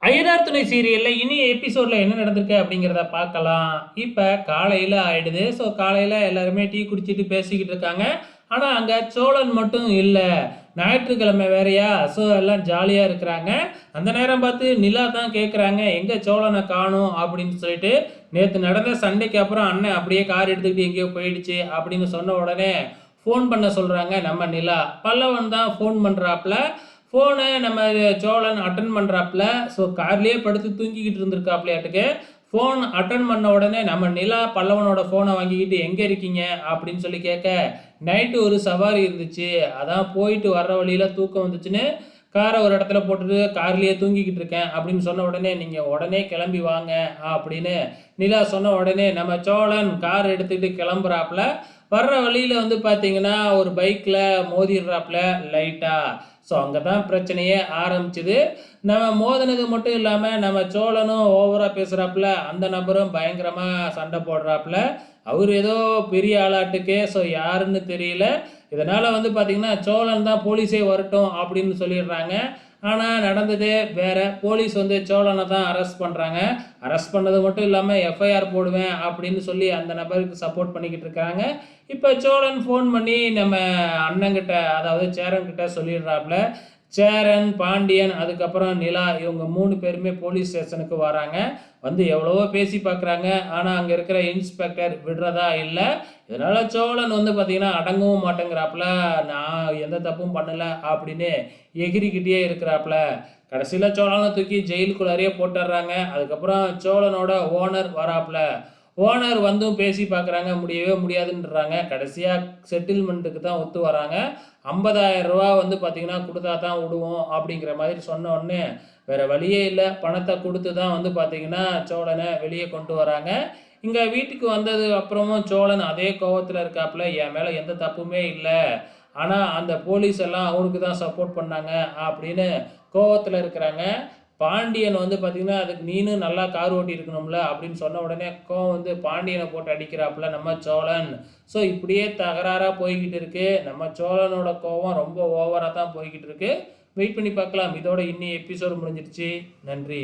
ஐயனார் துணை சீரியல்ல இனி எபிசோட்ல என்ன நடந்திருக்கு அப்படிங்கிறத பார்க்கலாம். இப்ப காலையில ஆயிடுது. ஸோ காலையில எல்லாருமே டீ குடிச்சிட்டு பேசிக்கிட்டு இருக்காங்க. ஆனா அங்க சோழன் மட்டும் இல்ல. ஞாயிற்றுக்கிழமை வேறயா, ஸோ எல்லாம் ஜாலியா இருக்கிறாங்க. அந்த நேரம் பார்த்து நிலா தான் கேட்குறாங்க, எங்க சோழனை காணோம் அப்படின்னு சொல்லிட்டு. நேத்து நடந்த சண்டைக்கு அப்புறம் அண்ணன் அப்படியே கார் எடுத்துக்கிட்டு எங்கேயோ போயிடுச்சு அப்படின்னு சொன்ன உடனே ஃபோன் பண்ண சொல்றாங்க நம்ம நிலா. பல்லவன் தான் ஃபோன் பண்றாப்ல. ஃபோனை நம்ம சோழன் அட்டன் பண்ணுறாப்புல. ஸோ கார்லேயே படுத்து தூங்கிக்கிட்டு இருந்திருக்காப்லையாட்டுக்கு. ஃபோன் அட்டன் பண்ண உடனே நம்ம நிலா பல்லவனோட ஃபோனை வாங்கிக்கிட்டு எங்கே இருக்கீங்க அப்படின்னு சொல்லி கேட்க, நைட்டு ஒரு சவாரி இருந்துச்சு, அதான் போயிட்டு வர்ற வழியில் தூக்கம் வந்துச்சுன்னு காரை ஒரு இடத்துல போட்டுட்டு கார்லேயே தூங்கிக்கிட்டு இருக்கேன் அப்படின்னு சொன்ன உடனே, நீங்கள் உடனே கிளம்பி வாங்க அப்படின்னு நிலா சொன்ன உடனே நம்ம சோழன் கார் எடுத்துக்கிட்டு கிளம்புறாப்புல. வர்ற வழியில் வந்து பார்த்தீங்கன்னா ஒரு பைக்கில் மோதிடுறாப்புல லைட்டாக. ஸோ அங்கே தான் பிரச்சனையே ஆரம்பிச்சுது. நம்ம மோதினது மட்டும் இல்லாமல் நம்ம சோழனும் ஓவராக பேசுகிறாப்புல, அந்த நபரும் பயங்கரமாக சண்டை போடுறாப்புல. அவர் ஏதோ பெரிய ஆளாட்டுக்கு, ஸோ யாருன்னு தெரியல. இதனால் வந்து பார்த்திங்கன்னா சோழன் தான் போலீஸே வரட்டும் அப்படின்னு சொல்லிடுறாங்க. ஆனால் நடந்ததே வேற. போலீஸ் வந்து சோழனை தான் அரெஸ்ட் பண்ணுறாங்க. அரெஸ்ட் பண்ணது மட்டும் இல்லாமல் எஃப்ஐஆர் போடுவேன் அப்படின்னு சொல்லி அந்த நபருக்கு சப்போர்ட் பண்ணிக்கிட்டு இருக்காங்க. இப்போ சோழன் ஃபோன் பண்ணி நம்ம அண்ணங்கிட்ட, அதாவது சேரன்கிட்ட சொல்லிடுறாப்புல. சேரன், பாண்டியன், அதுக்கப்புறம் நிலா, இவங்க 3 பேருமே போலீஸ் ஸ்டேஷனுக்கு வராங்க. வந்து எவ்வளவோ பேசி பார்க்குறாங்க. ஆனால் அங்கே இருக்கிற இன்ஸ்பெக்டர் விடுறதா இல்லை. இதனால் சோழன் வந்து பார்த்திங்கன்னா அடங்கவும் மாட்டேங்கிறாப்புல. நான் எந்த தப்பும் பண்ணலை அப்படின்னு எகிரிக்கிட்டே இருக்கிறாப்புல. கடைசியில் சோழனை தூக்கி ஜெயிலுக்குள்ளாரையே போட்டுடுறாங்க. அதுக்கப்புறம் சோழனோட ஓனர் வராப்புல. ஓனர் வந்தும் பேசி பார்க்குறாங்க, முடியவே முடியாதுன்றாங்க. கடைசியாக செட்டில்மெண்ட்டுக்கு தான் ஒத்து வராங்க. 50,000 ரூபா வந்து பார்த்திங்கன்னா கொடுத்தா தான் விடுவோம் அப்படிங்கிற மாதிரி சொன்ன உடனே வேறு வழியே இல்லை. பணத்தை கொடுத்து தான் வந்து பார்த்திங்கன்னா சோழனை வெளியே கொண்டு வராங்க. இங்கே வீட்டுக்கு வந்தது அப்புறமும் சோழன் அதே கோவத்தில் இருக்காப்புல. என் மேலே எந்த தப்புமே இல்லை, ஆனால் அந்த போலீஸ் எல்லாம் அவனுக்கு தான் சப்போர்ட் பண்ணாங்க அப்படின்னு கோவத்தில் இருக்கிறாங்க. பாண்டியன் வந்து பார்த்திங்கன்னா அதுக்கு நீனும் நல்லா கார் ஓட்டி இருக்கணும்ல அப்படின்னு சொன்ன உடனே கோவம் வந்து பாண்டியனை போட்டு அடிக்கிறாப்புல நம்ம சோழன். ஸோ இப்படியே தகராறாக போய்கிட்டு இருக்கு. நம்ம சோழனோட கோவம் ரொம்ப ஓவராக தான் போய்கிட்டு இருக்கு. வெயிட் பண்ணி பார்க்கலாம். இதோட இன்னி எபிசோடு முடிஞ்சிடுச்சு. நன்றி.